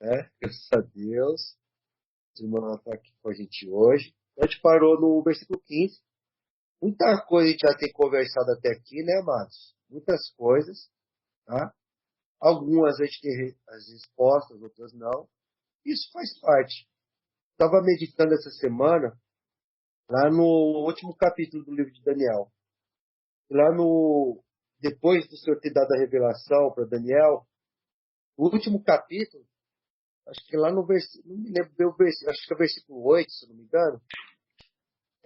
né? Graças a Deus. A irmã está aqui com a gente hoje. A gente parou no versículo 15. Muita coisa a gente já tem conversado até aqui, né, amados? Muitas coisas, tá? Algumas a gente tem as respostas, outras não. Isso faz parte. Estava meditando essa semana, lá no último capítulo do livro de Daniel. Lá no. Depois do Senhor ter dado a revelação para Daniel, o último capítulo, acho que lá no versículo, não me lembro bem o versículo, acho que é o versículo 8, se eu não me engano,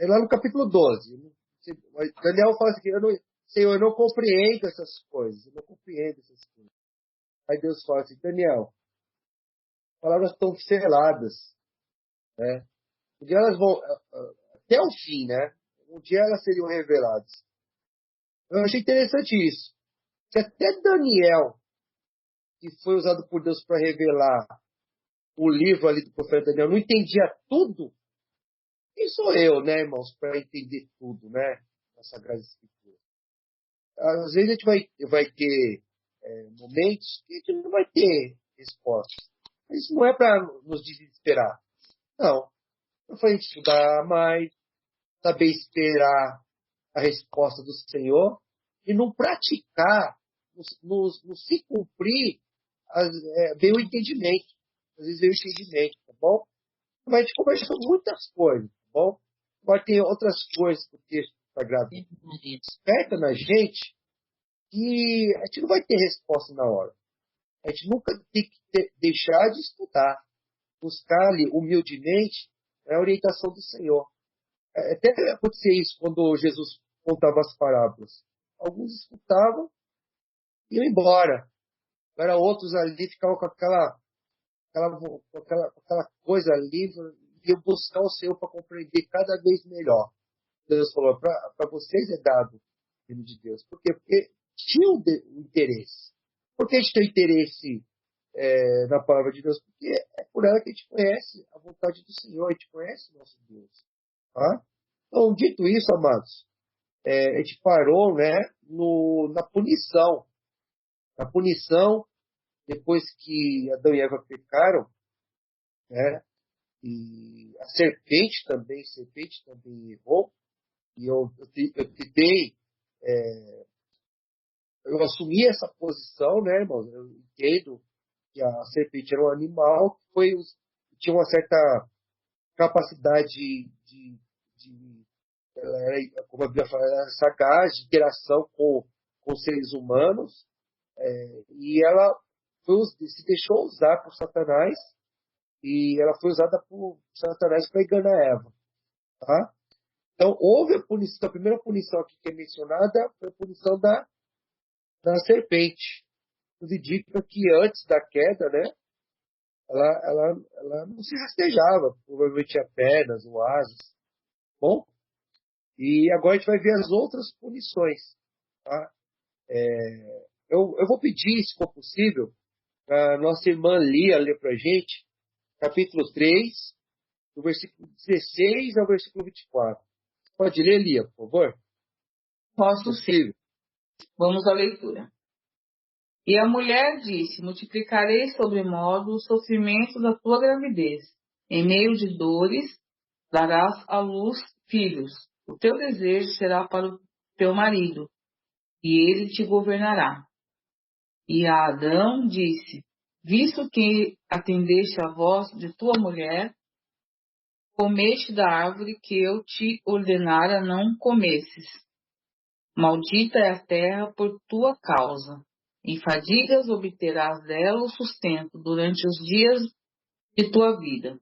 é lá no capítulo 12. Daniel fala assim, Senhor, eu não compreendo essas coisas, eu não compreendo essas coisas. Aí Deus fala assim, Daniel, as palavras estão seladas, né? Um dia elas vão, até o fim, né? Um dia elas seriam reveladas. Eu achei interessante isso. Que até Daniel, que foi usado por Deus para revelar o livro ali do profeta Daniel, não entendia tudo. Quem sou eu, né, irmãos, para entender tudo, né? Na Sagrada Escritura. Às vezes a gente vai ter momentos que a gente não vai ter respostas. Mas isso não é para nos desesperar. Não. É para a gente estudar mais, saber esperar a resposta do Senhor e não praticar, no se cumprir, vem o entendimento. Às vezes vem o entendimento, tá bom? Mas a gente conversa sobre muitas coisas, tá bom? Vai ter outras coisas que o texto sagrado desperta na gente que a gente não vai ter resposta na hora. A gente nunca tem que deixar de estudar, buscar ali humildemente a orientação do Senhor. Até acontecia isso quando Jesus contava as parábolas. Alguns escutavam e iam embora. Para outros ali ficavam com aquela coisa ali, iam buscar o Senhor para compreender cada vez melhor. Deus falou, para vocês é dado o reino de Deus. Por quê? Porque tinha um interesse. Por que a gente tem interesse na palavra de Deus? Porque é por ela que a gente conhece a vontade do Senhor, a gente conhece o nosso Deus. Tá? Então, dito isso, amados, a gente parou, né, na punição. Na punição, depois que Adão e Eva pecaram, né, e a serpente também errou, e eu tentei, eu assumi essa posição, né, irmãos? Eu entendo que a serpente era um animal que tinha uma certa capacidade de ela era, como a Bíblia fala, ela era sagaz, de interação com seres humanos, e ela se deixou usar por Satanás, e ela foi usada por Satanás para enganar Eva. Tá? Então, houve a punição, a primeira punição aqui que é mencionada foi a punição da serpente. Nos indica que antes da queda, né, ela não se rastejava, provavelmente tinha pernas ou asas. Bom, e agora a gente vai ver as outras punições. Tá? Eu vou pedir, se for possível, para a nossa irmã Lia ler para a gente, capítulo 3, do versículo 16 ao versículo 24. Pode ler, Lia, por favor? Posso sim. Vamos à leitura. E a mulher disse: multiplicarei sobremodo o sofrimento da tua gravidez. Em meio de dores, darás à luz filhos. O teu desejo será para o teu marido, e ele te governará. E a Adão disse: visto que atendeste à voz de tua mulher, comeste da árvore que eu te ordenara não comesses. Maldita é a terra por tua causa. Em fadigas obterás dela o sustento durante os dias de tua vida.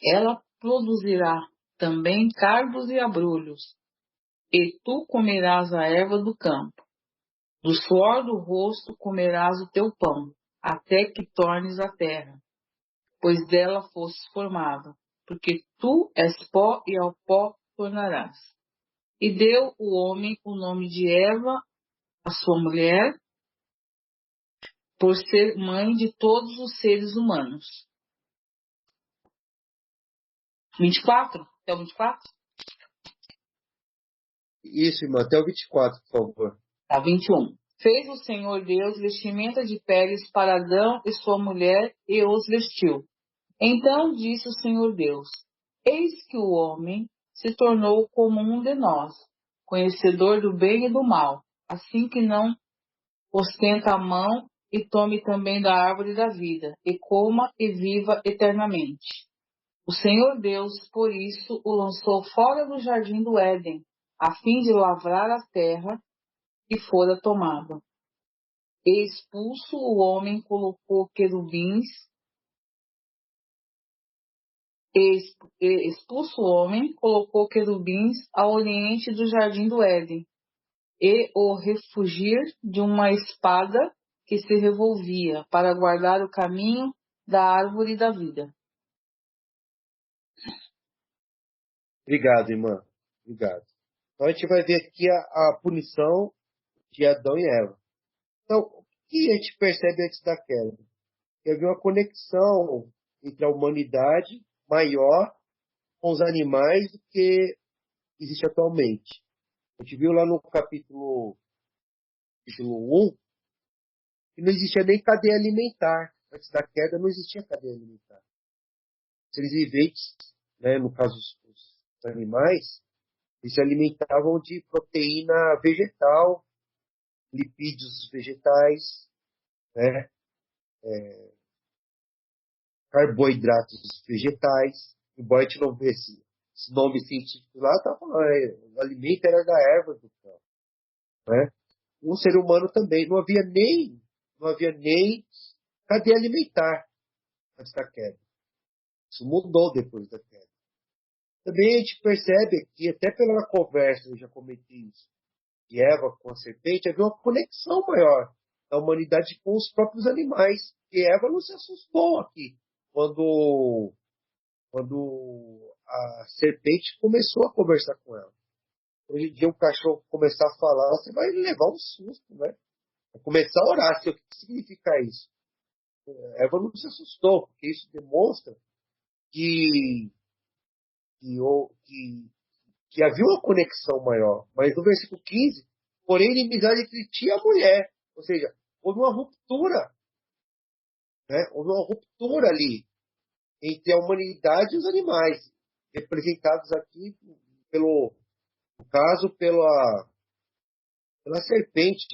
Ela produzirá também cardos e abrolhos, e tu comerás a erva do campo. Do suor do rosto comerás o teu pão, até que tornes a terra, pois dela fostes formado, porque tu és pó e ao pó tornarás. E deu o homem o nome de Eva, a sua mulher, por ser mãe de todos os seres humanos. 24? Até o 24? Isso, irmã, até o 24, por favor. Tá, 21. Fez o Senhor Deus vestimenta de peles para Adão e sua mulher e os vestiu. Então disse o Senhor Deus: Eis que o homem se tornou como um de nós, conhecedor do bem e do mal, assim que não ostenta a mão e tome também da árvore da vida, e coma e viva eternamente. O Senhor Deus, por isso, o lançou fora do jardim do Éden, a fim de lavrar a terra, e fora tomado. E expulso o homem, colocou querubins, expulso o homem, colocou querubins ao oriente do jardim do Éden, e o refugir de uma espada que se revolvia, para guardar o caminho da árvore da vida. Obrigado, irmã. Obrigado. Então a gente vai ver aqui a punição de Adão e Eva. Então, o que a gente percebe antes da queda? Que havia uma conexão entre a humanidade maior com os animais do que existe atualmente. A gente viu lá no capítulo 1 que não existia nem cadeia alimentar. Antes da queda não existia cadeia alimentar. Seres viventes, né, no caso os animais, eles se alimentavam de proteína vegetal, lipídios vegetais, né, carboidratos vegetais. Embora a gente não vê esse nome científico lá, tá falando, o alimento era da erva do campo, né? O ser humano também não havia nem cadeia alimentar antes da queda. Isso mudou depois da queda. Também a gente percebe que, até pela conversa, eu já comentei isso, de Eva com a serpente, havia uma conexão maior da humanidade com os próprios animais. E Eva não se assustou aqui quando a serpente começou a conversar com ela. Hoje em dia, um cachorro começar a falar, você vai levar um susto, né? Vai começar a orar. O que significa isso? Eva não se assustou, porque isso demonstra que, que, que havia uma conexão maior. Mas no versículo 15, porém, inimizade entre ti e a mulher. Ou seja, houve uma ruptura, né? Houve uma ruptura ali entre a humanidade e os animais, representados aqui, no caso, pela serpente.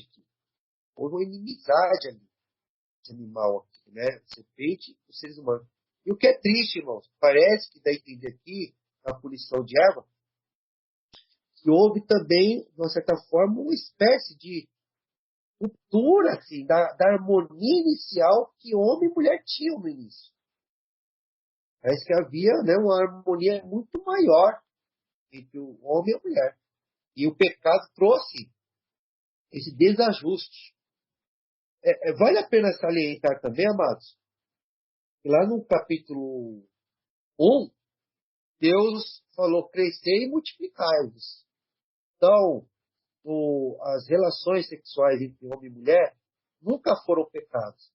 Houve uma inimizade ali, esse animal aqui, né? Serpente e os seres humanos. E o que é triste, irmãos, parece que dá a entender aqui, na punição de Eva, que houve também, de uma certa forma, uma espécie de ruptura assim, da harmonia inicial que homem e mulher tinham no início. Parece que havia, né, uma harmonia muito maior entre o homem e a mulher. E o pecado trouxe esse desajuste. Vale a pena salientar também, amados, que lá no capítulo 1, Deus falou: crescer e multiplicar-vos. Então, as relações sexuais entre homem e mulher nunca foram pecados,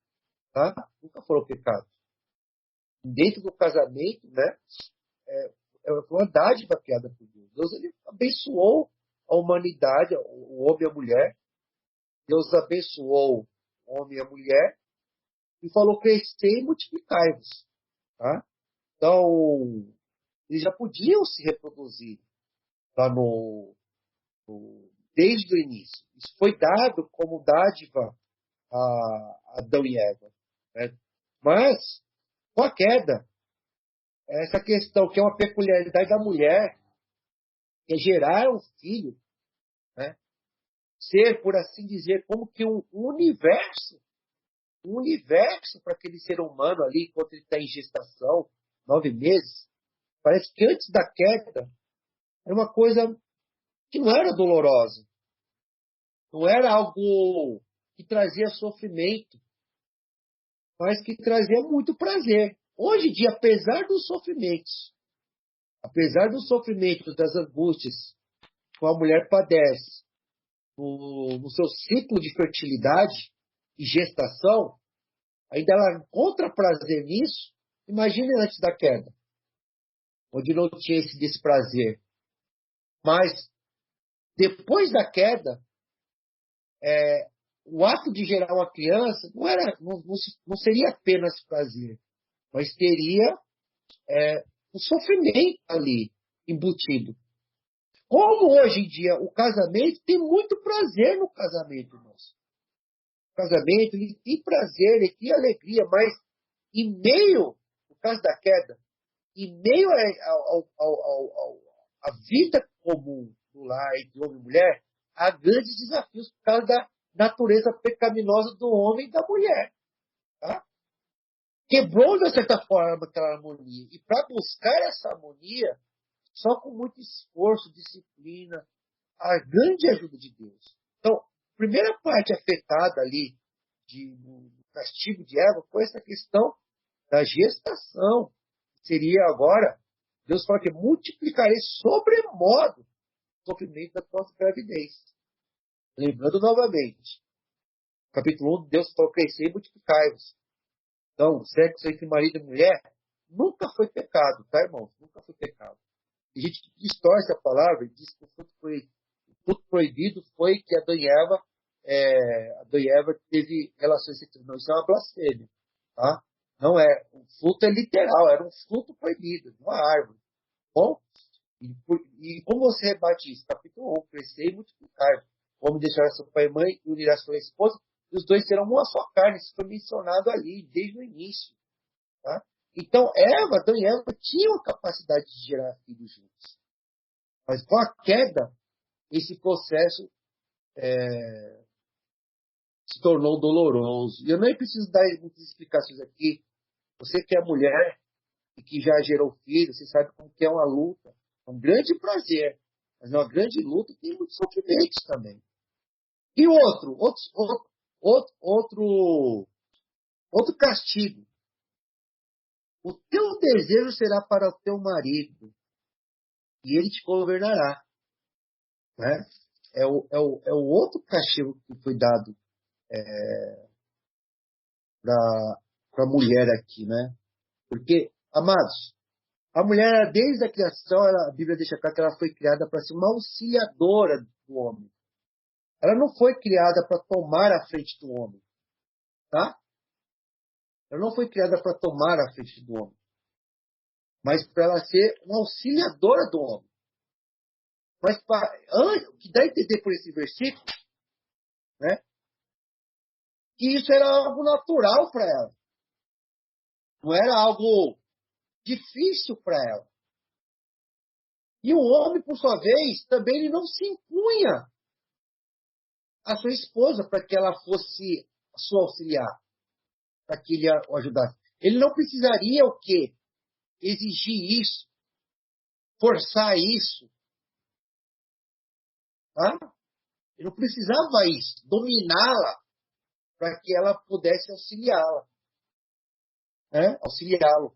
tá? Nunca foram pecados. Dentro do casamento, né? Foi uma dádiva criada por Deus. Deus, ele abençoou a humanidade, o homem e a mulher. Deus abençoou o homem e a mulher e falou: crescer e multiplicai-vos, tá? Então, eles já podiam se reproduzir lá desde o início. Isso foi dado como dádiva a Adão e Eva, né? Mas, com a queda, essa questão que é uma peculiaridade da mulher, que é gerar um filho, né? Ser, por assim dizer, como que um universo para aquele ser humano ali, enquanto ele está em gestação, 9 meses. Parece que antes da queda, era uma coisa que não era dolorosa. Não era algo que trazia sofrimento, mas que trazia muito prazer. Hoje em dia, apesar dos sofrimentos, das angústias que a mulher padece no seu ciclo de fertilidade e gestação, ainda ela encontra prazer nisso. Imagine antes da queda, onde não tinha esse desprazer. Mas, depois da queda, o ato de gerar uma criança não seria apenas prazer, mas teria um sofrimento ali embutido. Como hoje em dia o casamento tem muito prazer no casamento nosso. O casamento ele tem prazer, ele tem alegria, mas em meio, por causa da queda, em meio à vida comum do lar entre homem e mulher, há grandes desafios por causa da natureza pecaminosa do homem e da mulher. Tá? Quebrou, de certa forma, aquela harmonia. E para buscar essa harmonia, só com muito esforço, disciplina, a grande ajuda de Deus. Então, a primeira parte afetada ali do castigo de Eva foi essa questão da gestação. Seria agora, Deus fala que multiplicarei sobremodo o sofrimento da tua gravidez. Lembrando novamente, capítulo 1, Deus falou crescer e multiplicai-vos. Então, sexo entre marido e mulher nunca foi pecado, tá, irmãos? Nunca foi pecado. A gente distorce a palavra e diz que o fruto proibido foi que Adão e Eva teve relações sexuais. Não, isso é uma blasfêmia. Tá? Não é. O fruto é literal, era um fruto proibido, uma árvore. Bom, e como você rebate isso? Capítulo 1, crescer e multiplicar. O homem deixará seu pai e mãe e unirá sua esposa, e os dois serão uma só carne. Isso foi mencionado ali, desde o início. Tá? Então, Adão e Eva tinham a capacidade de gerar filhos juntos. Mas com a queda, esse processo se tornou doloroso. E eu nem preciso dar muitas explicações aqui. Você que é mulher e que já gerou filho, você sabe como que é uma luta. É um grande prazer, mas é uma grande luta e tem muitos sofrimentos também. E outro castigo. O teu desejo será para o teu marido, e ele te governará. Né? É o outro castigo que foi dado para a mulher aqui. Né? Porque, amados, a mulher, desde a criação, a Bíblia deixa claro que ela foi criada para ser uma auxiliadora do homem. Ela não foi criada para tomar a frente do homem. Tá? Ela não foi criada para tomar a frente do homem, mas para ela ser uma auxiliadora do homem. Mas o que dá a entender por esse versículo, né, que isso era algo natural para ela. Não era algo difícil para ela. E o homem, por sua vez, também ele não se impunha a sua esposa para que ela fosse sua auxiliar, para que ele o ajudasse. Ele não precisaria o quê? Exigir isso, forçar isso. Tá? Ele não precisava isso, dominá-la para que ela pudesse auxiliá-la, né? Auxiliá-lo.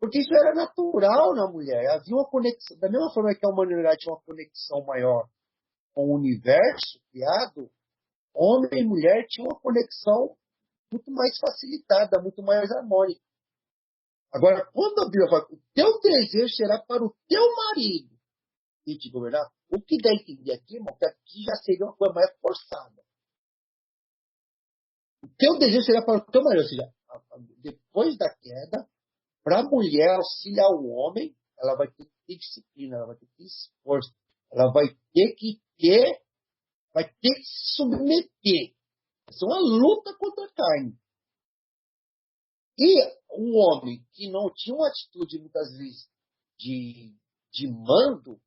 Porque isso era natural na mulher. Havia uma conexão, da mesma forma que a humanidade tinha uma conexão maior com o universo criado, homem e mulher tinham uma conexão muito mais facilitada, muito mais harmônica. Agora, quando a Bíblia fala, o teu desejo será para o teu marido e te governar, o que dá a entender aqui, irmão, que aqui já seria uma coisa mais forçada. O teu desejo será para o teu marido, ou seja, depois da queda, para a mulher auxiliar o homem, ela vai ter que ter disciplina, ela vai ter que ter esforço, ela vai ter que se submeter. Isso é uma luta contra a carne. E um homem que não tinha uma atitude, muitas vezes, de mando,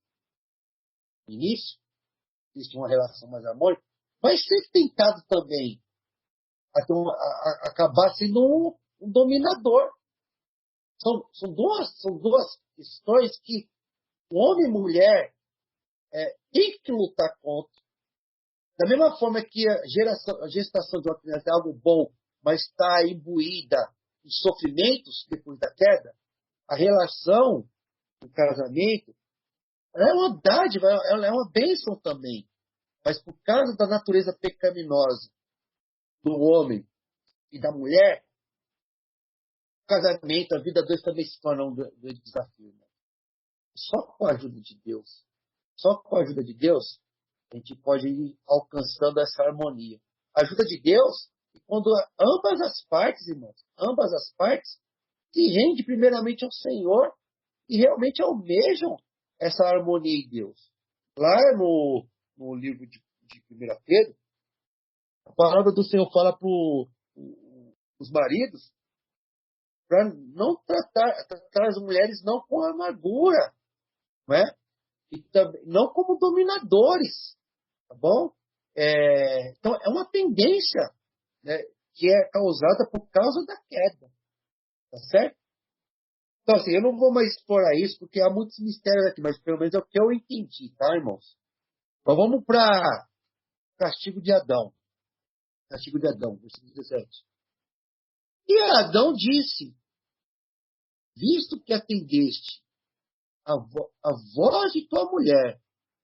no início, eles tinham uma relação mais harmônica, vai ser tentado também a acabar sendo um dominador. São duas questões que o homem e mulher tem que lutar contra. Da mesma forma que a gestação de uma criança é algo bom, mas está imbuída em sofrimentos depois da queda, a relação, o casamento, ela é uma dádiva, ela é uma bênção também. Mas por causa da natureza pecaminosa do homem e da mulher, o casamento, a vida dois também se torna um grande desafio. Né? Só com a ajuda de Deus, a gente pode ir alcançando essa harmonia. a ajuda de Deus, e quando ambas as partes, irmãos, ambas as partes se rendem primeiramente ao Senhor e realmente almejam essa harmonia em Deus. Lá no livro de 1 Pedro, a palavra do Senhor fala para os maridos para não tratar as mulheres não com amargura, não é? E também, não como dominadores, tá bom? Então, é uma tendência, né, que é causada por causa da queda, tá certo? Então, assim, eu não vou mais explorar isso, porque há muitos mistérios aqui, mas pelo menos é o que eu entendi, tá, irmãos? Então, vamos para castigo de Adão. Castigo de Adão, versículo 17. E Adão disse, visto que atendeste a voz de tua mulher.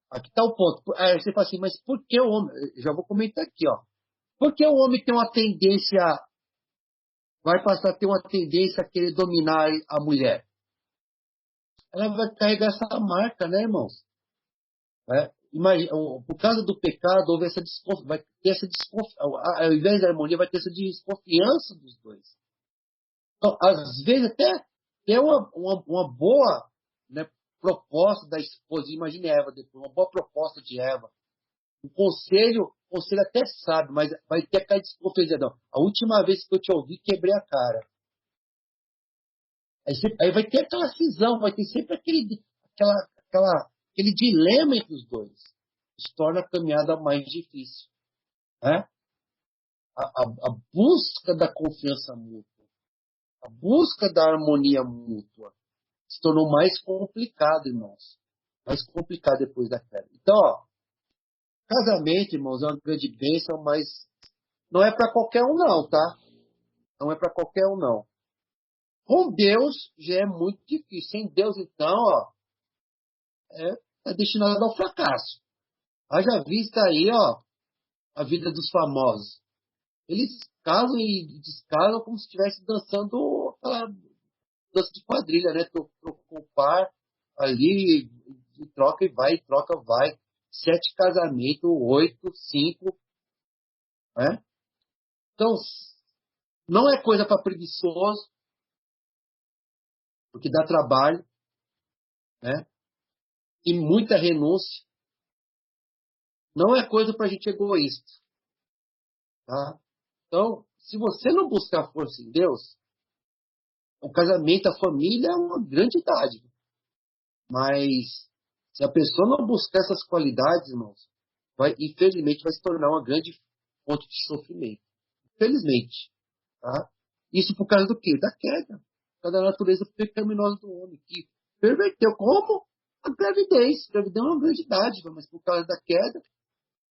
Aqui está o ponto. Aí você fala assim, mas por que o homem... Eu já vou comentar aqui, ó. Por que o homem tem uma tendência... Vai passar a ter uma tendência a querer dominar a mulher? Ela vai carregar essa marca, né, irmãos? Imagina, por causa do pecado, houve essa desconfiança. Vai ter essa desconfiança. Ao invés da harmonia, vai ter essa desconfiança dos dois. Então, às vezes, até tem uma boa, né, proposta da esposa. Imagine Eva depois, uma boa proposta de Eva. O conselho até sabe, mas vai ter aquela desconfiança. Não, a última vez que eu te ouvi, quebrei a cara. Aí vai ter aquela cisão, vai ter sempre aquele dilema entre os dois. Isso torna a caminhada mais difícil. Né? A busca da confiança mútua, a busca da harmonia mútua se tornou mais complicado, irmãos. Mais complicado depois da queda. Então, ó, casamento, irmãos, é uma grande bênção, mas não é para qualquer um não, tá? Não é para qualquer um não. Com Deus já é muito difícil. Sem Deus, então, ó, é destinado ao fracasso. Haja vista aí, ó, a vida dos famosos. Eles casam e descasam como se estivesse dançando aquela dança de quadrilha, né? Trocou o par ali, e troca e vai, troca vai. 7 casamentos, 8, 5, né? Então, não é coisa para preguiçoso, porque dá trabalho, né? E muita renúncia. Não é coisa para gente egoísta, tá? Então, se você não buscar força em Deus, o casamento, a família é uma grande dádiva. Mas se a pessoa não buscar essas qualidades, irmãos, infelizmente vai se tornar uma grande fonte de sofrimento. Infelizmente, tá? Isso por causa do quê? Da queda. Por causa da natureza pecaminosa do homem, que perverteu como a gravidez. A gravidez é uma grande dádiva, mas por causa da queda,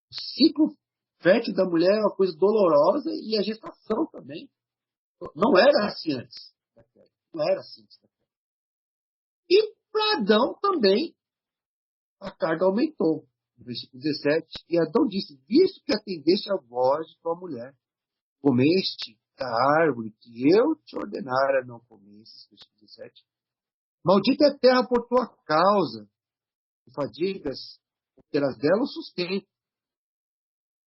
o ciclo fértil da mulher é uma coisa dolorosa e a gestação também. Não era assim antes da queda. Não era assim antes da queda. E para Adão também a carga aumentou. No versículo 17, e Adão disse, visto que atendeste a voz de tua mulher, comeste da árvore que eu te ordenara não comesses. Versículo 17. Maldita é a terra por tua causa, e fadigas terás dela o sustento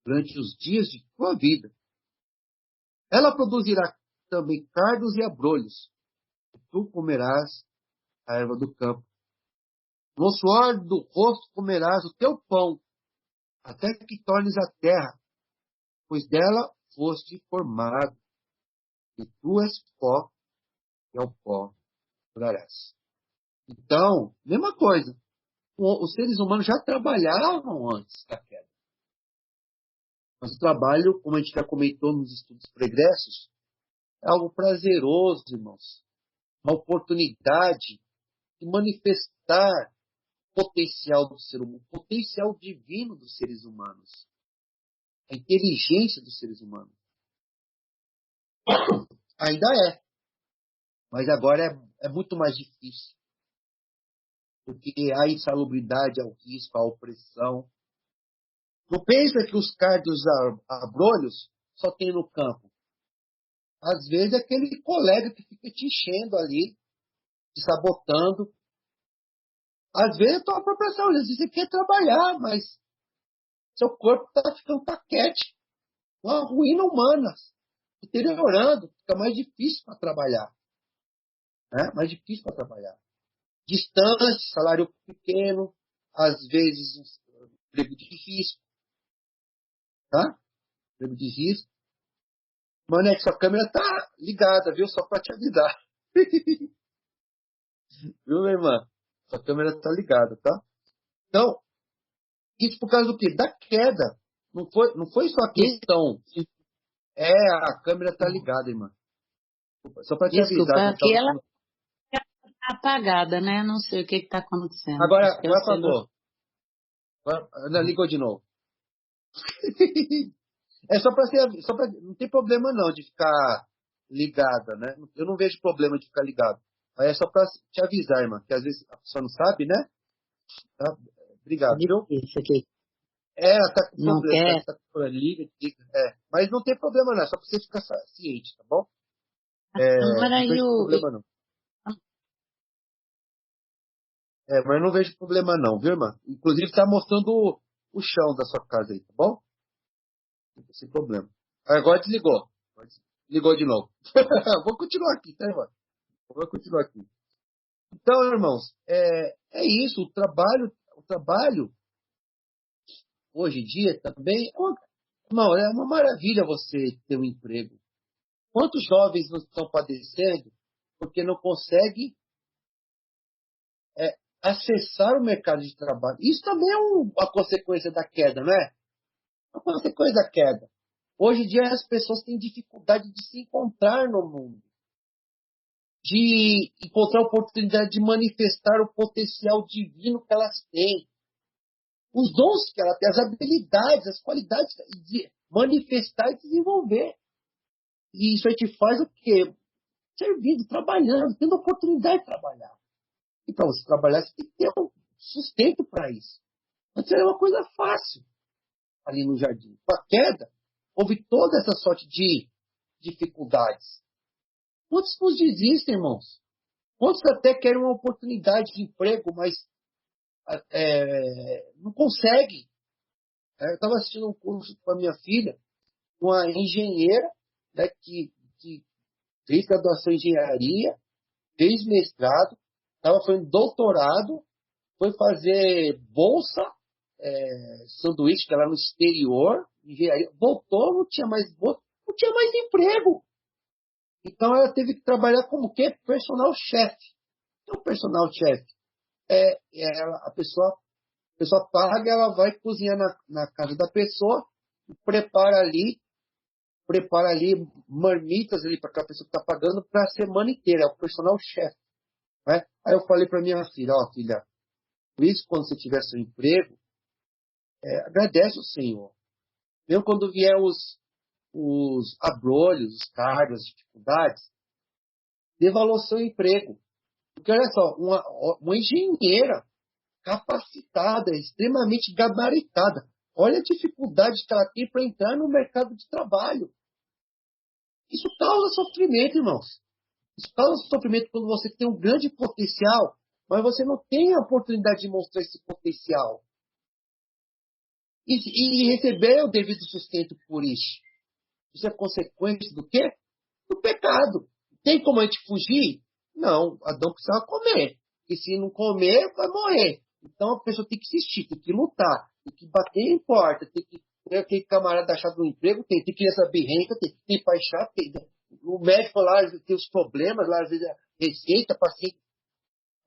durante os dias de tua vida. Ela produzirá também cardos e abrolhos, e tu comerás a erva do campo. No suor do rosto comerás o teu pão, até que tornes a terra, pois dela foste formado, e tu és pó, e ao pó tornarás. Então, mesma coisa. Os seres humanos já trabalhavam antes da queda. Mas o trabalho, como a gente já comentou nos estudos pregressos, é algo prazeroso, irmãos. Uma oportunidade de manifestar o potencial do ser humano, o potencial divino dos seres humanos, a inteligência dos seres humanos. Ainda é, mas agora é muito mais difícil, porque há insalubridade, há o risco, há opressão. Não pensa que os cardos abrolhos só tem no campo. Às vezes é aquele colega que fica te enchendo ali, te sabotando. Às vezes é a tua própria saúde. Às vezes você quer trabalhar, mas seu corpo está ficando paquete. uma ruína humana, deteriorando, fica mais difícil para trabalhar. Né? Mais difícil para trabalhar. Distante, salário pequeno, às vezes um emprego de risco, tá? Emprego de risco. Mané, sua câmera tá ligada, viu? Só para te avisar. Viu, minha irmã? Sua câmera tá ligada, tá? Então, isso por causa do quê? Da queda. Não foi só a questão. A câmera tá ligada, irmã. Só para te avisar. Desculpa, aqui ela tá apagada, né? Não sei o que está acontecendo. Agora Acho que é o celular. apagou. Agora ligou de novo. É só para não tem problema não de ficar ligada, né? Eu não vejo problema de ficar ligado. Mas é só para te avisar, irmã, que às vezes a pessoa não sabe, né? Tá? Obrigado, viu? Isso aqui. Ela tá com Não problema, quer. tá com problema, liga. Mas não tem problema não, é só para você ficar ciente, tá bom? Agora Não vejo problema não. Mas eu não vejo problema não, viu, irmã? Inclusive tá mostrando o chão da sua casa aí, tá bom? Sem problema. Agora desligou. Ligou de novo. Vou continuar aqui, tá, irmã? Vou continuar aqui. Então, irmãos, é isso. O trabalho, hoje em dia, também é uma maravilha você ter um emprego. Quantos jovens não estão padecendo porque não conseguem acessar o mercado de trabalho? Isso também é uma consequência da queda, não é? Uma consequência da queda. Hoje em dia as pessoas têm dificuldade de se encontrar no mundo, de encontrar a oportunidade de manifestar o potencial divino que elas têm, os dons que elas têm, as habilidades, as qualidades de manifestar e desenvolver. E isso aí te faz o quê? Servindo, trabalhando, tendo oportunidade de trabalhar. E para você trabalhar, você tem que ter um sustento para isso. Antes era uma coisa fácil ali no jardim. Com a queda, houve toda essa sorte de dificuldades. Quantos nos desistem, irmãos? Quantos até querem uma oportunidade de emprego, mas não conseguem? Eu estava assistindo um curso com a minha filha, uma engenheira, né, que fez graduação em engenharia, fez mestrado, estava fazendo doutorado, foi fazer bolsa, sanduíche, que era no exterior, engenharia, voltou, não tinha mais bolsa, não tinha mais emprego. Então ela teve que trabalhar como o quê? Personal chefe. Então, personal chefe a pessoa paga, ela vai cozinhar na casa da pessoa, prepara ali marmitas ali para aquela pessoa que está pagando para a semana inteira. É o personal chefe. Né? Aí eu falei para minha filha, filha, por isso quando você tiver seu emprego, agradece o Senhor. Mesmo quando vier os abrolhos, os cargos, as dificuldades, dê valor ao seu emprego. Porque olha só, uma engenheira capacitada, extremamente gabaritada. Olha a dificuldade que ela tem para entrar no mercado de trabalho. Isso causa sofrimento, irmãos. Isso causa sofrimento quando você tem um grande potencial, mas você não tem a oportunidade de mostrar esse potencial. E receber o devido sustento por isso. Isso é consequência do quê? Do pecado. Tem como a gente fugir? Não, Adão precisava comer. E se não comer, vai morrer. Então a pessoa tem que insistir, tem que lutar, tem que bater em porta, tem que ter aquele camarada achado no emprego, tem criança birrenta, tem paixão, o médico lá tem os problemas, lá às vezes receita, paciente,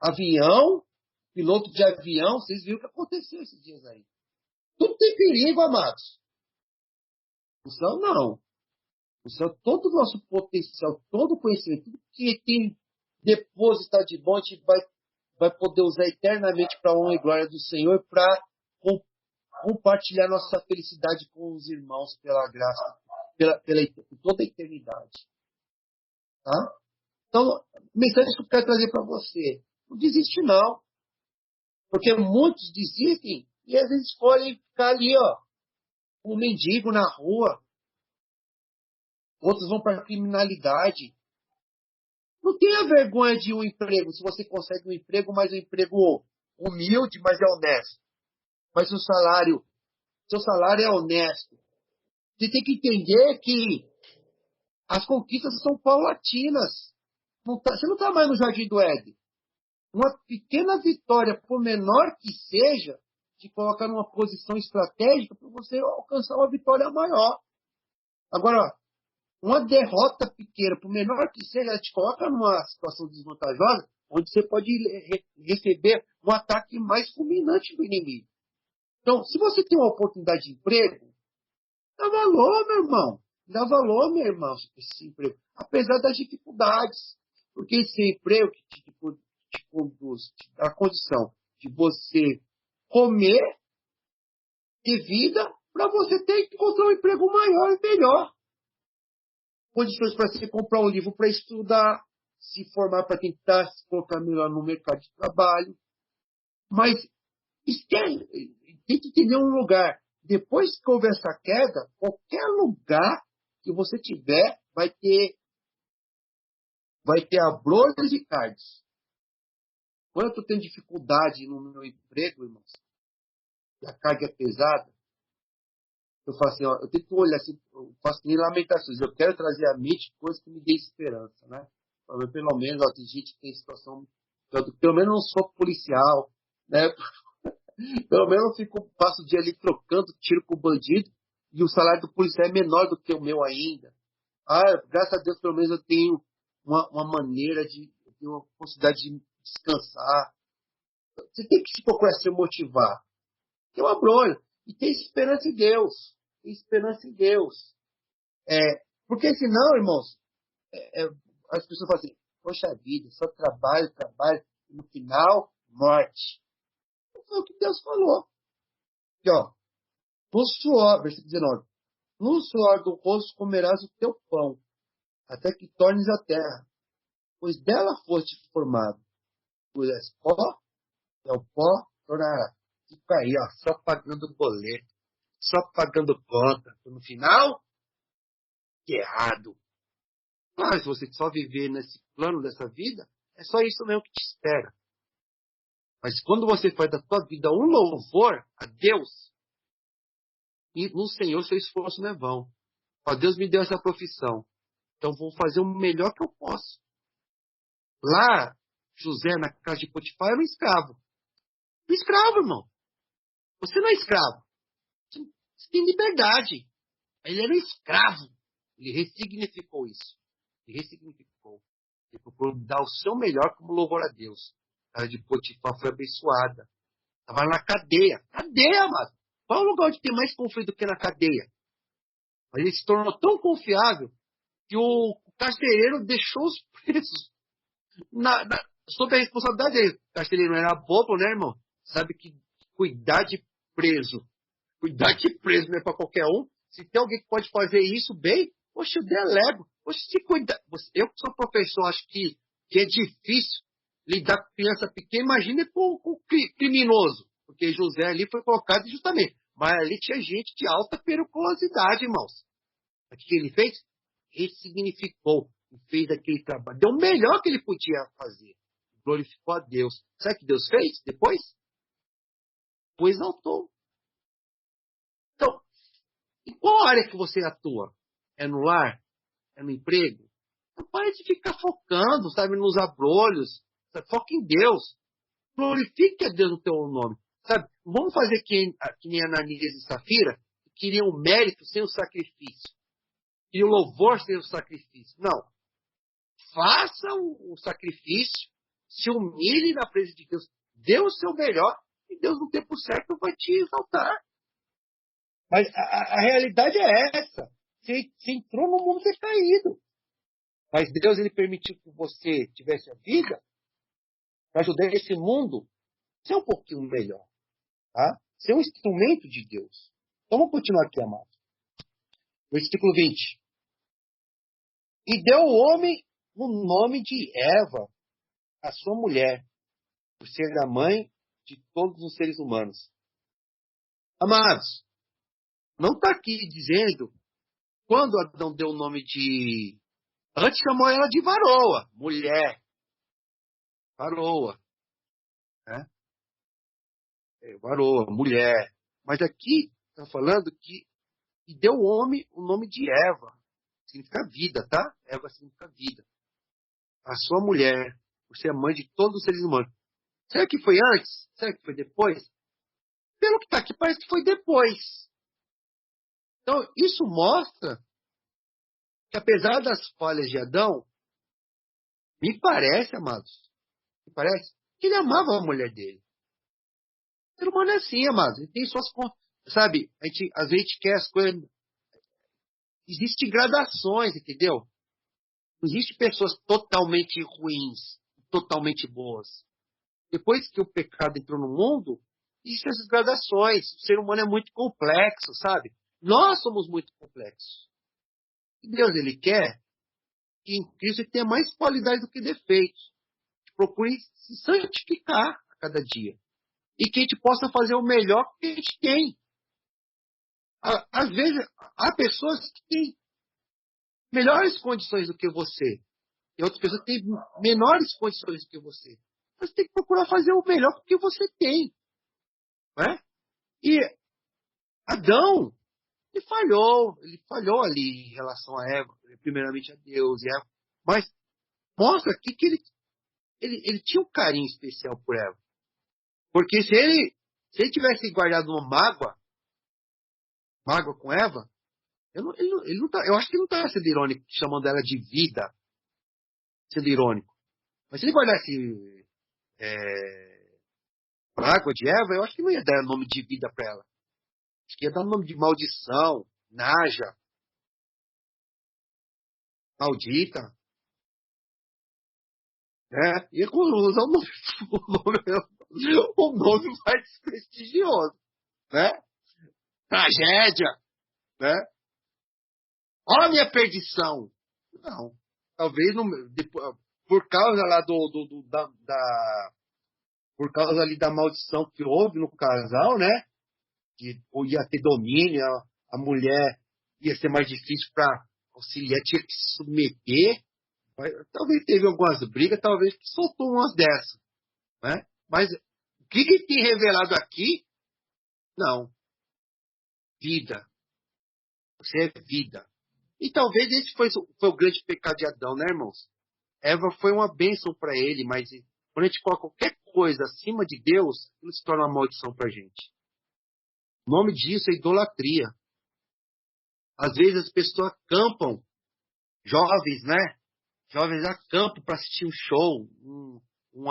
avião, piloto de avião, vocês viram o que aconteceu esses dias aí. Tudo tem perigo, amados. O céu não. O céu, todo o nosso potencial, todo o conhecimento, tudo que tem depositado de bom, a gente vai poder usar eternamente para a honra e glória do Senhor, para compartilhar nossa felicidade com os irmãos pela graça, por toda a eternidade. Tá? Então, a mensagem que eu quero trazer para você, não desiste não, porque muitos desistem e às vezes escolhem ficar ali, um mendigo na rua, outros vão para a criminalidade. Não tenha vergonha de um emprego, se você consegue um emprego, mas um emprego humilde, mas é honesto. Mas seu salário é honesto. Você tem que entender que as conquistas são paulatinas. Você não está mais no Jardim do Éden. Uma pequena vitória, por menor que seja, te coloca numa posição estratégica para você alcançar uma vitória maior. Agora, uma derrota pequena, por menor que seja, ela te coloca numa situação desvantajosa, onde você pode receber um ataque mais fulminante do inimigo. Então, se você tem uma oportunidade de emprego, dá valor, meu irmão. Dá valor, meu irmão, esse emprego. Apesar das dificuldades. Porque esse emprego que te conduz, te dá a condição de você comer, ter vida, para você ter que encontrar um emprego maior e melhor. Condições para você comprar um livro para estudar, se formar para tentar se colocar melhor no mercado de trabalho. Mas tem que entender um lugar. Depois que houver essa queda, qualquer lugar que você tiver vai ter abrolhos e cards. Quando eu estou tendo dificuldade no meu emprego, irmãos, e a carga é pesada, eu faço assim, ó, eu tento olhar assim, eu faço nem lamentações, eu quero trazer à mente coisas que me dêem esperança, né? Pelo menos, ó, tem gente que tem situação, pelo menos não sou policial, né? Pelo menos eu passo o dia ali trocando tiro com o bandido e o salário do policial é menor do que o meu ainda. Graças a Deus, pelo menos eu tenho uma maneira eu tenho uma possibilidade de descansar. Você tem que se procurar se motivar. Tem uma bronha. E tem esperança em Deus. Tem esperança em Deus. Porque senão, irmãos, as pessoas falam assim, poxa vida, só trabalho, e no final, morte. Não foi o que Deus falou. Aqui, ó, no suor, versículo 19, no suor do rosto comerás o teu pão, até que tornes a terra, pois dela foste formado. Tu és pó, e ao pó tornará. Fica aí, ó, só pagando boleto, só pagando conta. No final, que errado. Mas se você só viver nesse plano dessa vida, é só isso mesmo que te espera. Mas quando você faz da tua vida um louvor a Deus, e no Senhor seu esforço não é vão. Ó, Deus me deu essa profissão, então vou fazer o melhor que eu posso. Lá, José, na casa de Potifar, era um escravo. Um escravo, irmão. Você não é escravo. Você tem liberdade. Ele era um escravo. Ele ressignificou isso. Ele ressignificou. Ele procurou dar o seu melhor como louvor a Deus. A casa de Potifar foi abençoada. Estava na cadeia. Cadeia, amado. Qual é o lugar onde tem mais conflito do que na cadeia? Mas ele se tornou tão confiável que o carcereiro deixou os presos sob a responsabilidade dele. O carcereiro não era bobo, né, irmão? Sabe que cuidar de preso não é para qualquer um. Se tem alguém que pode fazer isso bem, poxa, eu delego. Poxa, se cuidar. Eu que sou professor, acho que é difícil lidar com criança pequena. Imagine com criminoso. Porque José ali foi colocado justamente. Mas ali tinha gente de alta periculosidade, irmãos. O que ele fez? Ressignificou e fez aquele trabalho. Deu o melhor que ele podia fazer. Glorificou a Deus. Sabe o que Deus fez depois? O exaltou. Então, em qual área que você atua? É no lar? É no emprego? Não pare de ficar focando, sabe, nos abrolhos. Sabe? Foca em Deus. Glorifique a Deus no teu nome. Sabe? Vamos fazer que nem Ananias e Safira, que queriam o mérito sem o sacrifício. E o louvor sem o sacrifício. Não. Faça o sacrifício, se humilhe na presença de Deus, dê o seu melhor, e Deus no tempo certo vai te exaltar. Mas a realidade é essa. Você entrou no mundo decaído. Mas Deus, ele permitiu que você tivesse a vida para ajudar esse mundo a ser um pouquinho melhor. Tá? Ser um instrumento de Deus. Então vamos continuar aqui, amado. Versículo 20. E deu o homem o nome de Eva, a sua mulher, por ser a mãe de todos os seres humanos. Amados, não está aqui dizendo quando Adão deu o nome de... Antes chamou ela de varoa, mulher. Varoa. Né? Varoa, mulher. Mas aqui está falando que e deu ao homem o nome de Eva. Significa vida, tá? Eva significa vida. A sua mulher, por ser a mãe de todos os seres humanos. Será que foi antes? Será que foi depois? Pelo que está aqui, parece que foi depois. Então, isso mostra que, apesar das falhas de Adão, me parece, amados, me parece que ele amava a mulher dele. O ser humano é assim, amados. Ele tem suas... Sabe, às vezes a gente quer as coisas... Existem gradações, entendeu? Não existem pessoas totalmente ruins, totalmente boas. Depois que o pecado entrou no mundo, existem essas gradações. O ser humano é muito complexo, sabe? Nós somos muito complexos. E Deus, ele quer que em Cristo ele tenha mais qualidade do que defeitos. Que procure se santificar a cada dia. E que a gente possa fazer o melhor que a gente tem. Às vezes, há pessoas que têm melhores condições do que você. E outras pessoas que têm menores condições do que você. Você tem que procurar fazer o melhor que você tem. Não é? E Adão, ele falhou ali em relação a Eva, primeiramente a Deus, mas mostra aqui que ele tinha um carinho especial por Eva. Porque se ele tivesse guardado uma mágoa com Eva, eu acho que ele não estava sendo irônico, chamando ela de vida, sendo irônico. Mas se ele guardasse mágoa de Eva, eu acho que não ia dar nome de vida para ela. Acho que ia dar nome de maldição, naja, maldita. Né? Ia usar o nome mais prestigioso. Né? Tragédia. Né? Olha a minha perdição. Não. Talvez por causa lá por causa ali da maldição que houve no casal, né? Que ia ter domínio, a mulher ia ser mais difícil para auxiliar, tinha que se submeter. Talvez teve algumas brigas, talvez soltou umas dessas. Né? Mas o que tem revelado aqui? Não. Vida. Você é vida. E talvez esse foi o grande pecado de Adão, né, irmãos? Eva foi uma bênção para ele, mas quando a gente coloca qualquer coisa acima de Deus, ele se torna uma maldição para a gente. O nome disso é idolatria. Às vezes as pessoas acampam, jovens, né? Jovens acampam para assistir um show, um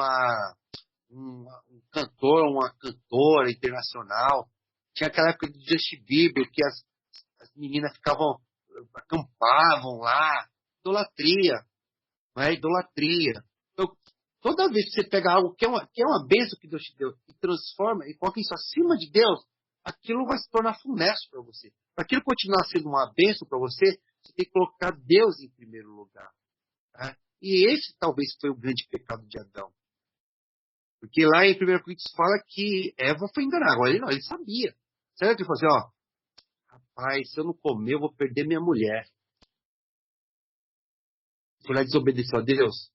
cantor, uma cantora internacional. Tinha aquela época de Justin Bieber, que as meninas acampavam lá. Idolatria. Não é idolatria. Então, toda vez que você pega algo que é uma bênção que Deus te deu e transforma e coloca isso acima de Deus, aquilo vai se tornar funesto para você. Para aquilo continuar sendo uma bênção para você, você tem que colocar Deus em primeiro lugar. Tá? E esse talvez foi o grande pecado de Adão. Porque lá em 1 Coríntios fala que Eva foi enganada. Agora ele sabia. Certo? Ele falou assim, rapaz, se eu não comer, eu vou perder minha mulher. Foi lá e desobedeceu a Deus.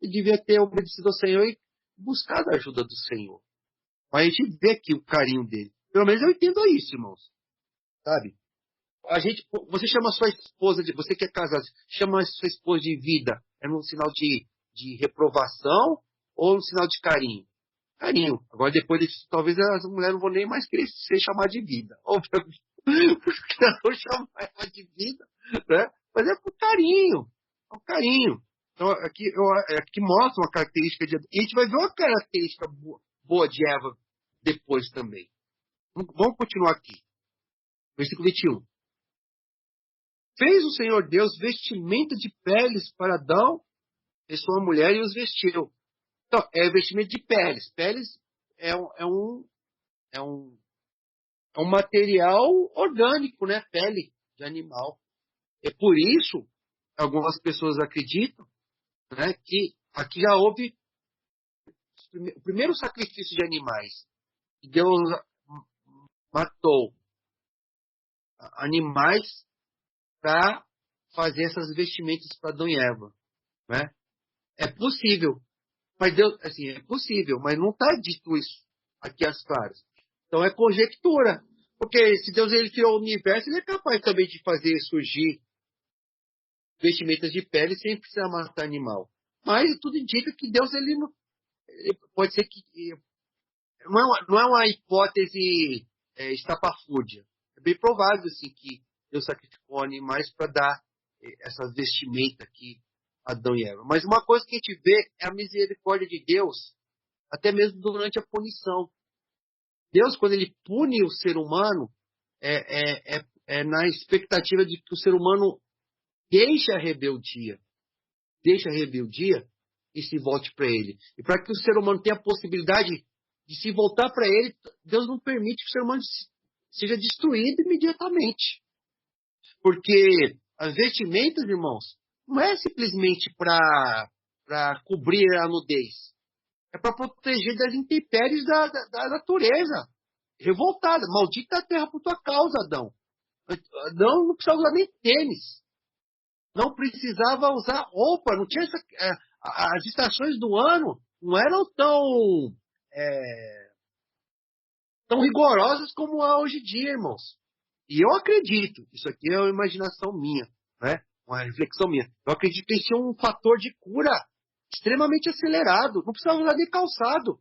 Ele devia ter obedecido ao Senhor e buscado a ajuda do Senhor. Mas a gente vê aqui o carinho dele. Pelo menos eu entendo isso, irmãos. Sabe? Você chama a sua esposa você que é casado, chama a sua esposa de vida. É um sinal de reprovação ou um sinal de carinho? Carinho. Agora, depois disso, talvez as mulheres não vão nem mais querer ser chamadas de vida. Ou não chamar ela de vida, né? Mas é por carinho. É um carinho. Então, aqui mostra uma característica de... E a gente vai ver uma característica boa de Eva depois também. Vamos continuar aqui. Versículo 21. Fez o Senhor Deus vestimenta de peles para Adão e sua mulher e os vestiu. Então, é vestimento de peles. Peles é um material orgânico, né? Pele de animal. É por isso, algumas pessoas acreditam, né, que aqui já houve o primeiro sacrifício de animais. Deus matou animais para fazer essas vestimentas para Adão e Eva. Né? É possível. Mas Deus, assim, é possível, mas não está dito isso aqui às claras. Então é conjectura. Porque se Deus ele criou o universo, ele é capaz também de fazer surgir vestimentas de pele sem precisar matar animal. Mas tudo indica que Deus pode ser que não é uma hipótese estapafúrdia. É bem provável assim, que Deus sacrificou animais para dar essas vestimentas que Adão e Eva. Mas uma coisa que a gente vê é a misericórdia de Deus, até mesmo durante a punição. Deus, quando ele pune o ser humano, é na expectativa de que o ser humano deixe a rebeldia e se volte para ele. E para que o ser humano tenha a possibilidade de se voltar para ele, Deus não permite que o ser humano seja destruído imediatamente. Porque as vestimentas, irmãos, não é simplesmente para cobrir a nudez. É para proteger das intempéries da natureza. Revoltada. Maldita a terra por tua causa, Adão. Adão não precisava usar nem tênis. Não precisava usar roupa. Não tinha as estações do ano não eram tão rigorosas como há hoje em dia, irmãos. E eu acredito, isso aqui é uma imaginação minha, né? Uma reflexão minha. Eu acredito que isso é um fator de cura extremamente acelerado. Não precisava usar nem calçado.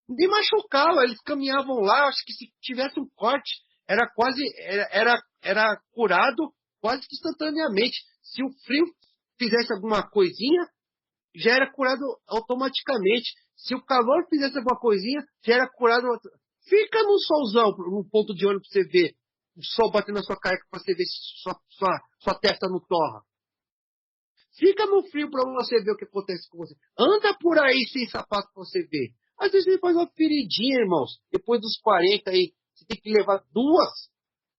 Nem machucava. Eles caminhavam lá, acho que se tivesse um corte, era curado quase que instantaneamente. Se o frio fizesse alguma coisinha, já era curado automaticamente. Se o calor fizesse alguma coisinha, já era curado. Fica no solzão, no ponto de ônibus pra você ver. O sol batendo na sua cara pra você ver se sua testa não torra. Fica no frio pra você ver o que acontece com você. Anda por aí sem sapato pra você ver. Às vezes ele faz uma feridinha, irmãos. Depois dos 40 aí, você tem que levar 2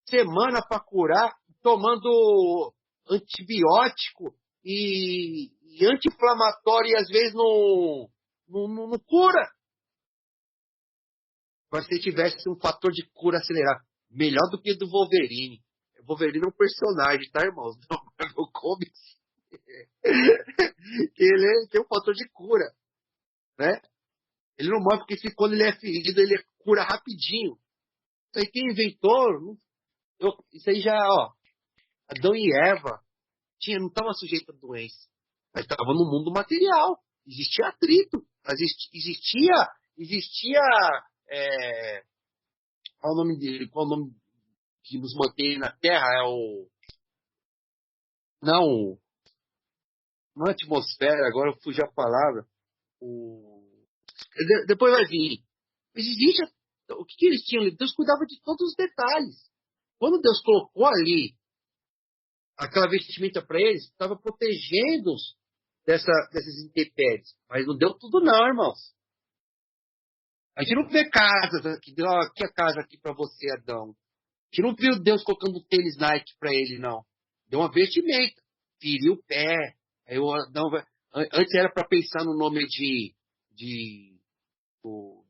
semanas pra curar, tomando antibiótico e anti-inflamatório e às vezes não cura. Mas se tivesse um fator de cura acelerado, melhor do que do Wolverine. O Wolverine é um personagem, tá, irmãos? Não, Marvel Comics. Ele tem um fator de cura, né? Ele não morre porque quando ele é ferido, ele cura rapidinho. Isso aí quem inventou, isso aí já, ó, Adão e Eva não estavam sujeitos a doença, mas estavam no mundo material. Existia atrito, existia qual o nome dele? Qual o nome que nos mantém na Terra? Não é atmosfera, agora eu fugi a palavra. Depois vai vir. Mas existe. O que eles tinham ali? Deus cuidava de todos os detalhes. Quando Deus colocou ali aquela vestimenta para eles, estava protegendo-os dessas intempéries. Mas não deu tudo não, irmãos. A gente não vê casas aqui. Aqui a casa aqui para você, Adão. A gente não viu Deus colocando tênis Nike para ele, não. Deu uma vestimenta. Feriu o pé. Aí antes era para pensar no nome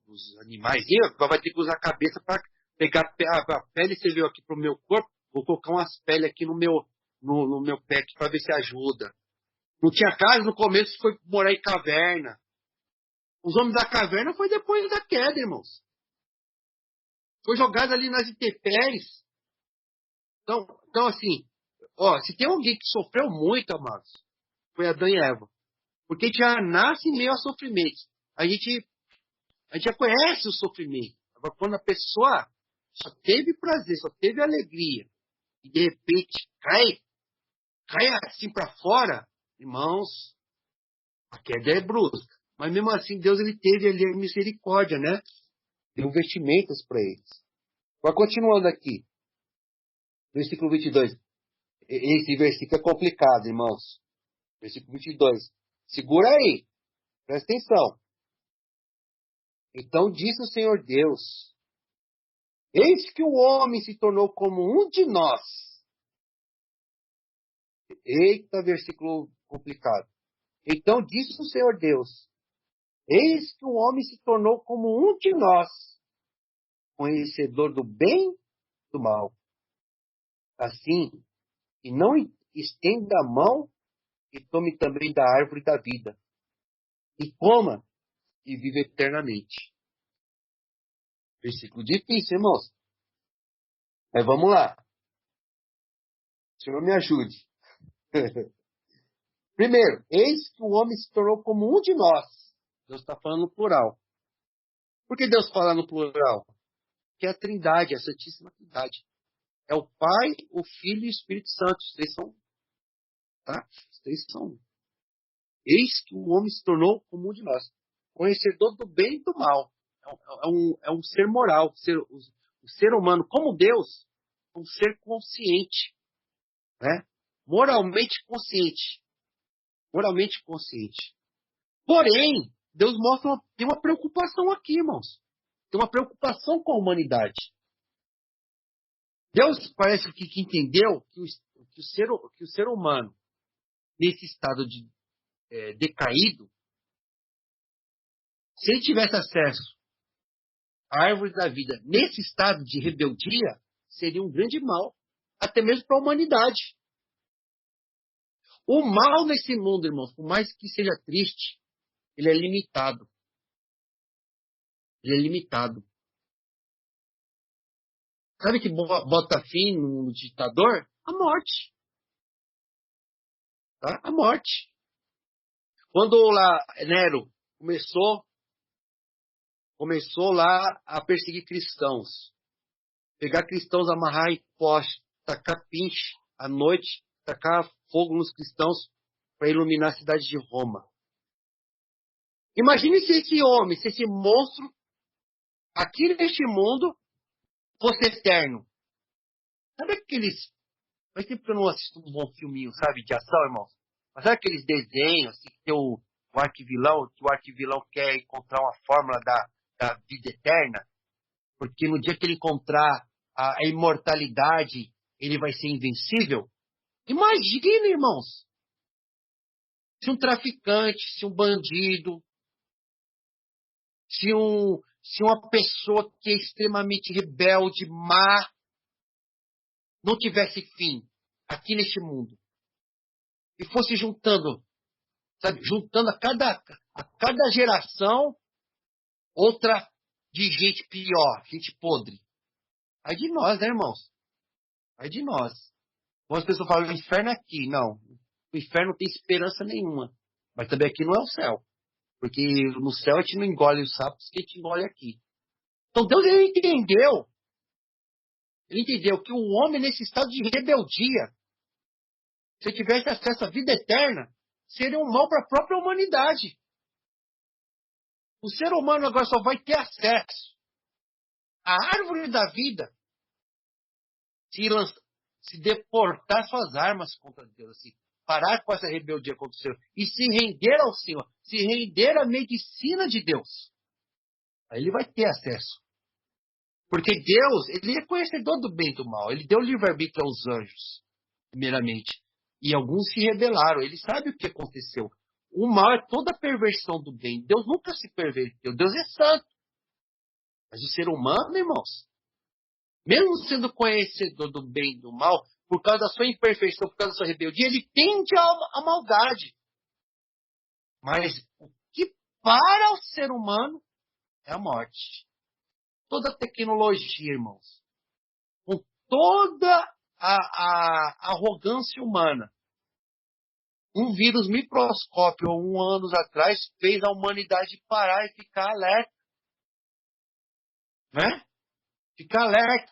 dos animais. Vai ter que usar a cabeça para pegar a pele. Você veio aqui pro meu corpo. Vou colocar umas peles aqui no meu pé para ver se ajuda. Não tinha casa no começo, foi morar em caverna. Os homens da caverna foi depois da queda, irmãos. Foi jogado ali nas intempéries. Então assim, ó, se tem alguém que sofreu muito, amados, foi Adão e Eva. Porque a gente já nasce em meio a sofrimentos. A gente já conhece o sofrimento. Agora, quando a pessoa só teve prazer, só teve alegria, e de repente cai assim para fora, irmãos, a queda é brusca. Mas mesmo assim, Deus ele teve ali a misericórdia, né? Deu vestimentas para eles. Mas continuando aqui, versículo 22. Esse versículo é complicado, irmãos. Versículo 22. Segura aí. Presta atenção. Então disse o Senhor Deus: eis que o homem se tornou como um de nós. Eita, versículo complicado. Então disse o Senhor Deus: eis que o homem se tornou como um de nós, conhecedor do bem e do mal. Assim, e não estenda a mão e tome também da árvore da vida, e coma e vive eternamente. Versículo difícil, irmãos. Mas vamos lá. O Senhor me ajude. Primeiro, eis que o homem se tornou como um de nós. Deus está falando no plural. Por que Deus fala no plural? Porque é a Trindade, a Santíssima Trindade. É o Pai, o Filho e o Espírito Santo. Os três são, tá? Os três são um. Eis que o homem se tornou como um de nós. Conhecedor do bem e do mal. É um ser moral. O ser humano, como Deus, é um ser consciente. Né? Moralmente consciente. Moralmente consciente. Porém, Deus tem uma preocupação aqui, irmãos. Tem uma preocupação com a humanidade. Deus parece que entendeu que o ser humano, nesse estado de decaído, se ele tivesse acesso à árvore da vida nesse estado de rebeldia, seria um grande mal, até mesmo para a humanidade. O mal nesse mundo, irmãos, por mais que seja triste, ele é limitado. Ele é limitado. Sabe que bota fim no ditador? A morte. Tá? A morte. Quando lá Nero começou lá a perseguir cristãos, pegar cristãos, amarrar em poste, tacar pinche à noite, tacar fogo nos cristãos para iluminar a cidade de Roma. Imagine se esse homem, se esse monstro, aqui neste mundo, fosse eterno. Sabe aqueles... Faz tempo que eu não assisto um bom filminho, sabe, de ação, irmãos? Mas sabe aqueles desenhos, assim, que tem o arquivilão, que o arquivilão quer encontrar uma fórmula da vida eterna? Porque no dia que ele encontrar a imortalidade, ele vai ser invencível? Imagina, irmãos, se um traficante, se um bandido, se uma pessoa que é extremamente rebelde, má, não tivesse fim aqui neste mundo e fosse juntando, sabe, juntando a cada geração outra de gente pior, gente podre. Aí de nós, né, irmãos? Aí de nós. Algumas pessoas falam, o inferno é aqui. Não, o inferno não tem esperança nenhuma. Mas também aqui não é o céu. Porque no céu a gente não engole os sapos que a gente engole aqui. Então Deus, ele entendeu que o homem nesse estado de rebeldia, se tivesse acesso à vida eterna, seria um mal para a própria humanidade. O ser humano agora só vai ter acesso à árvore da vida se deportar suas armas contra Deus, assim, parar com essa rebeldia contra o Senhor e se render ao Senhor, se render à medicina de Deus. Aí ele vai ter acesso. Porque Deus, ele é conhecedor do bem e do mal. Ele deu livre-arbítrio aos anjos, primeiramente. E alguns se rebelaram. Ele sabe o que aconteceu. O mal é toda a perversão do bem. Deus nunca se perverteu. Deus é santo. Mas o ser humano, irmãos, mesmo sendo conhecedor do bem e do mal, por causa da sua imperfeição, por causa da sua rebeldia, ele tende à maldade. Mas o que para o ser humano é a morte. Toda a tecnologia, irmãos, com toda a arrogância humana, um vírus microscópio, 1 ano atrás, fez a humanidade parar e ficar alerta. Né? Ficar alerta.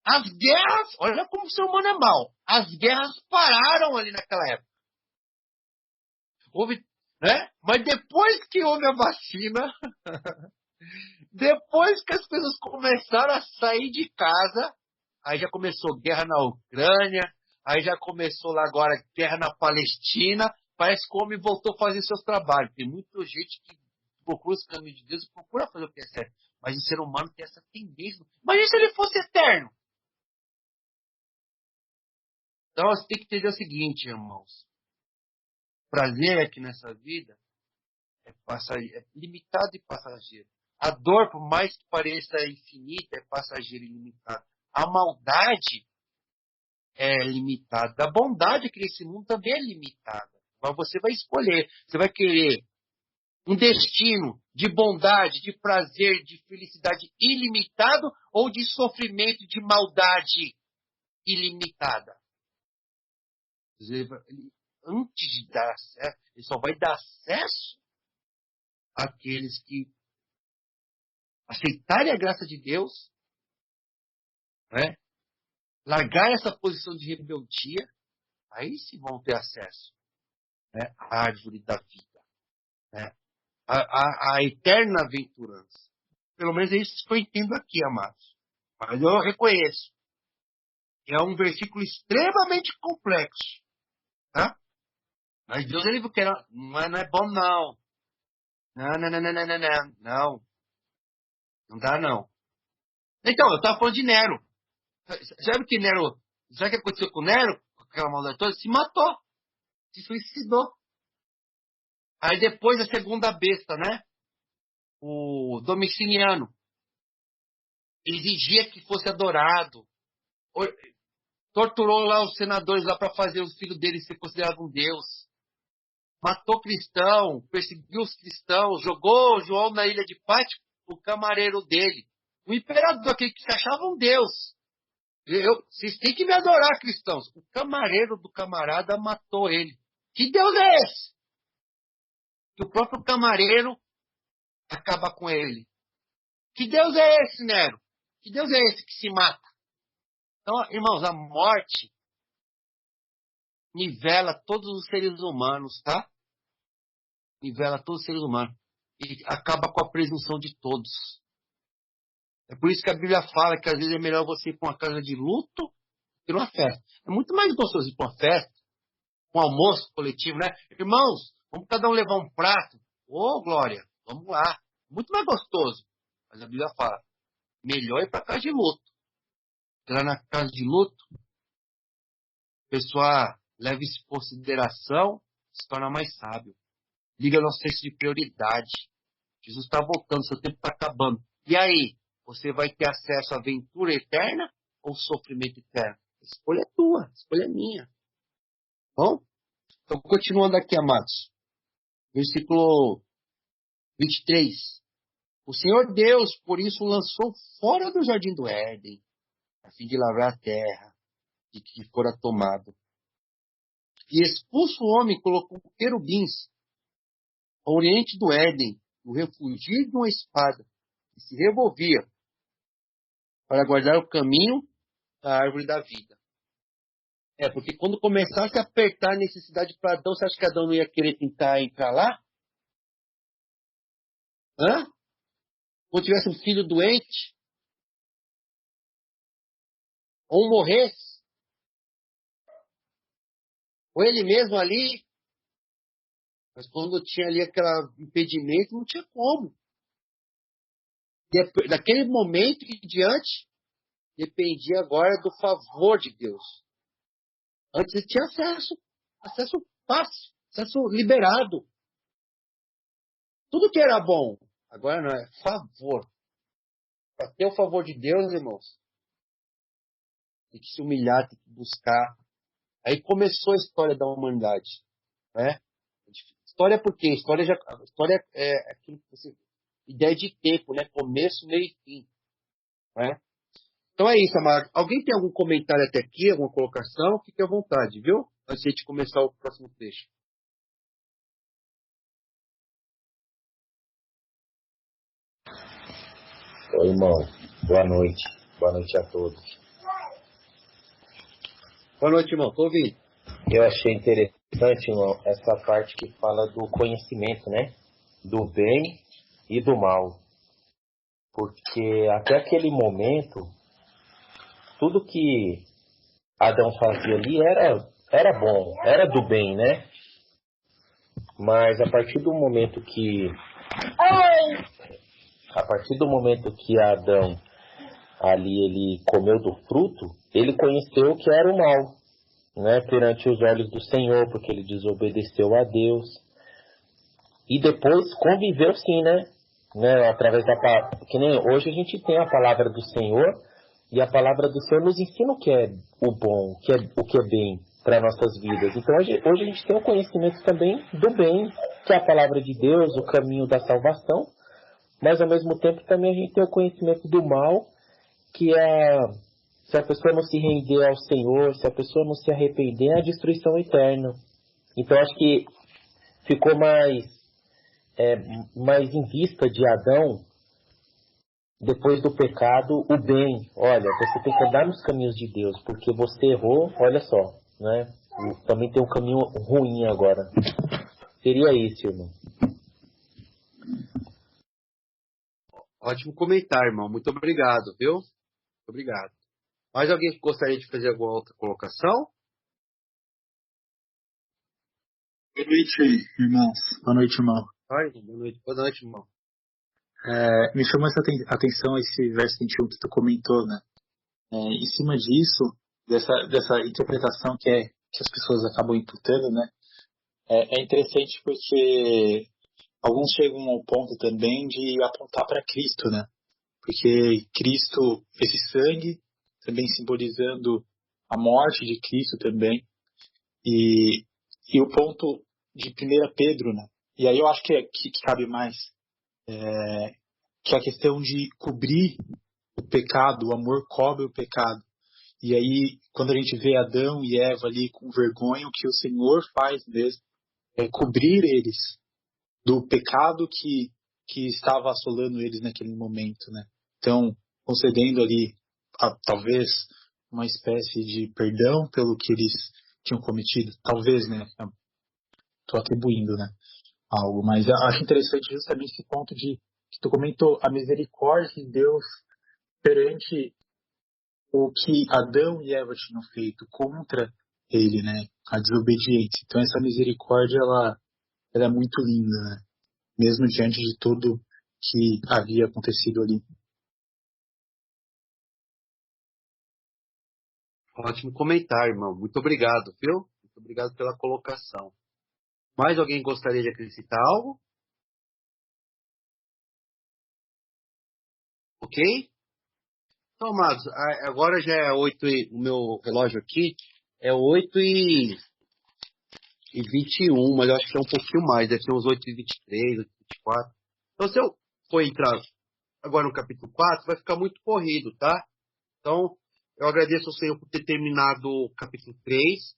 As guerras, olha como o ser humano é mau. As guerras pararam ali naquela época. Né? Mas depois que houve a vacina, depois que as pessoas começaram a sair de casa, aí já começou guerra na Ucrânia, aí já começou lá agora guerra na Palestina, parece que o homem voltou a fazer seus trabalhos. Tem muita gente que procura os caminhos de Deus e procura fazer o que é certo. Mas o ser humano tem essa tendência. Mas e se ele fosse eterno? Então você tem que entender o seguinte, irmãos. Prazer aqui nessa vida é limitado e passageiro. A dor, por mais que pareça infinita, é passageira e limitada. A maldade é limitada. A bondade aqui nesse mundo também é limitada. Mas você vai escolher. Você vai querer Um destino de bondade, de prazer, de felicidade ilimitado ou de sofrimento, de maldade ilimitada? Antes de dar acesso, ele só vai dar acesso àqueles que aceitarem a graça de Deus, né? Largar essa posição de rebeldia, aí sim vão ter acesso, né? À árvore da vida, né? A eterna aventurança. Pelo menos é isso que eu entendo aqui, amados. Mas eu reconheço que é um versículo extremamente complexo, tá? Mas Deus, ele quer, não é bom, não. Não dá, não. Então, eu estava falando de Nero. Sabe que Nero, sabe o que aconteceu com Nero? Com aquela maldade toda? Se matou. Se suicidou. Aí depois a segunda besta, né? O Domiciano exigia que fosse adorado. Torturou lá os senadores lá para fazer os filhos dele ser considerado um deus. Matou cristão, perseguiu os cristãos, jogou João na ilha de Pátimo, o camareiro dele. O imperador, aquele que se achava um deus. Vocês têm que me adorar, cristãos. O camareiro do camarada matou ele. Que Deus é esse? Que o próprio camareiro acaba com ele. Que Deus é esse, Nero? Que Deus é esse que se mata? Então, irmãos, a morte nivela todos os seres humanos, tá? Nivela todos os seres humanos. E acaba com a presunção de todos. É por isso que a Bíblia fala que às vezes é melhor você ir para uma casa de luto que numa festa. É muito mais gostoso ir para uma festa, um almoço coletivo, né? Irmãos, vamos cada um levar um prato. Ô, Glória, vamos lá. Muito mais gostoso. Mas a Bíblia fala, melhor ir para casa de luto. Lá na casa de luto, a pessoa leva isso em consideração, se torna mais sábio. Liga nosso senso de prioridade. Jesus está voltando, seu tempo está acabando. E aí? Você vai ter acesso à aventura eterna ou sofrimento eterno? A escolha é tua, a escolha é minha. Bom? Então, continuando aqui, amados. Versículo 23. O Senhor Deus, por isso, lançou fora do jardim do Éden, a fim de lavrar a terra, de que fora tomado. E expulso o homem, colocou querubins ao oriente do Éden, no refugio de uma espada, que se revolvia para guardar o caminho da árvore da vida. Porque quando começasse a apertar a necessidade para Adão, você acha que Adão não ia querer tentar entrar lá? Quando tivesse um filho doente, ou morresse, ou ele mesmo ali, mas quando tinha ali aquele impedimento, não tinha como. Daquele momento em diante, dependia agora do favor de Deus. Antes ele tinha acesso fácil, acesso liberado. Tudo que era bom, agora não é favor. Para ter o favor de Deus, irmãos, tem que se humilhar, tem que buscar. Aí começou a história da humanidade, né? História por quê? História é aquilo que você... Ideia de tempo, né? Começo, meio e fim. Né? Então é isso, amado. Alguém tem algum comentário até aqui, alguma colocação? Fique à vontade, viu? Antes de começar o próximo texto. Oi, irmão. Boa noite. Boa noite a todos. Boa noite, irmão. Estou ouvindo. Eu achei interessante, irmão, essa parte que fala do conhecimento, né? Do bem e do mal. Porque até aquele momento, tudo que Adão fazia ali era bom, era do bem, né? Mas a partir do momento que Adão ali ele comeu do fruto, ele conheceu o que era o mal, né? Perante os olhos do Senhor, porque ele desobedeceu a Deus. E depois conviveu sim, né? Através da palavra. Que nem hoje a gente tem a palavra do Senhor, e a palavra do Senhor nos ensina o que é o bom, o que é bem. para nossas vidas. Então hoje a gente tem o conhecimento também do bem, que é a palavra de Deus, o caminho da salvação, mas ao mesmo tempo também a gente tem o conhecimento do mal, que é, se a pessoa não se render ao Senhor, se a pessoa não se arrepender, é a destruição eterna. Então acho que ficou mais em vista de Adão, depois do pecado, o bem. Olha, você tem que andar nos caminhos de Deus, porque você errou, olha só, né? Também tem um caminho ruim agora. Seria isso, irmão. Ótimo comentário, irmão. Muito obrigado, viu? Muito obrigado. Mais alguém que gostaria de fazer alguma outra colocação? Boa noite, irmãos. Boa noite, irmão. Boa noite, irmão. Me chamou essa atenção esse verso 21 que tu comentou, né? Em cima disso, dessa interpretação que as pessoas acabam imputando, né? É interessante porque alguns chegam ao ponto também de apontar para Cristo, né? Porque Cristo, esse sangue, também simbolizando a morte de Cristo também, e o ponto de 1 Pedro, né? E aí eu acho que cabe mais, que é a questão de cobrir o pecado, o amor cobre o pecado. E aí, quando a gente vê Adão e Eva ali com vergonha, o que o Senhor faz mesmo é cobrir eles do pecado que estava assolando eles naquele momento, né? Então, concedendo ali, talvez, uma espécie de perdão pelo que eles tinham cometido. Talvez, né? Estou atribuindo, né? Algo. Mas eu acho interessante justamente esse ponto que tu comentou, a misericórdia de Deus perante o que Adão e Eva tinham feito contra ele, né? A desobediência. Então essa misericórdia, ela é muito linda, né? Mesmo diante de tudo que havia acontecido ali. Ótimo comentário, irmão. Muito obrigado, viu? Muito obrigado pela colocação. Mais alguém gostaria de acrescentar algo? Ok? Então, amados, agora já é 8 o meu relógio aqui é 8h21, mas eu acho que é um pouquinho mais, deve ser uns 8h23, 8h24. Então, se eu for entrar agora no capítulo 4, vai ficar muito corrido, tá? Então, eu agradeço ao Senhor por ter terminado o capítulo 3.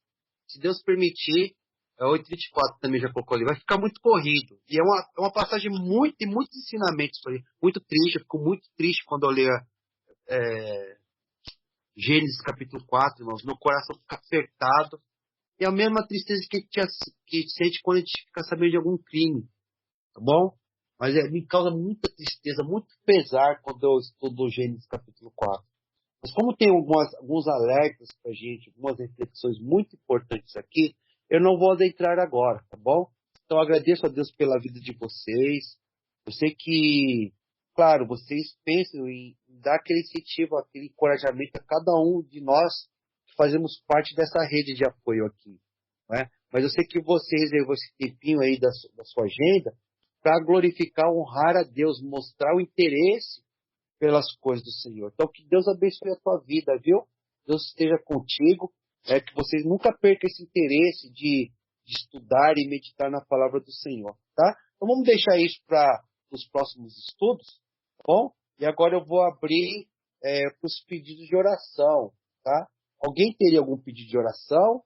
Se Deus permitir, 8h24 também já colocou ali, vai ficar muito corrido. E é uma passagem e muitos ensinamentos ali, muito triste, eu fico muito triste quando eu leio Gênesis capítulo 4, irmãos, meu coração fica apertado. E a mesma tristeza que a gente sente quando a gente fica sabendo de algum crime, tá bom? Mas me causa muita tristeza, muito pesar quando eu estudo Gênesis capítulo 4. Mas como tem alguns alertas pra gente, algumas reflexões muito importantes aqui, eu não vou adentrar agora, tá bom? Então eu agradeço a Deus pela vida de vocês. Eu sei que, claro, vocês pensam em dar aquele incentivo, aquele encorajamento a cada um de nós que fazemos parte dessa rede de apoio aqui, né? Mas eu sei que você reservou esse tempinho aí da sua agenda para glorificar, honrar a Deus, mostrar o interesse pelas coisas do Senhor. Então, que Deus abençoe a tua vida, viu? Deus esteja contigo, que vocês nunca percam esse interesse de estudar e meditar na palavra do Senhor, tá? Então, vamos deixar isso para os próximos estudos, tá bom? E agora eu vou abrir para os pedidos de oração, tá? Alguém teria algum pedido de oração?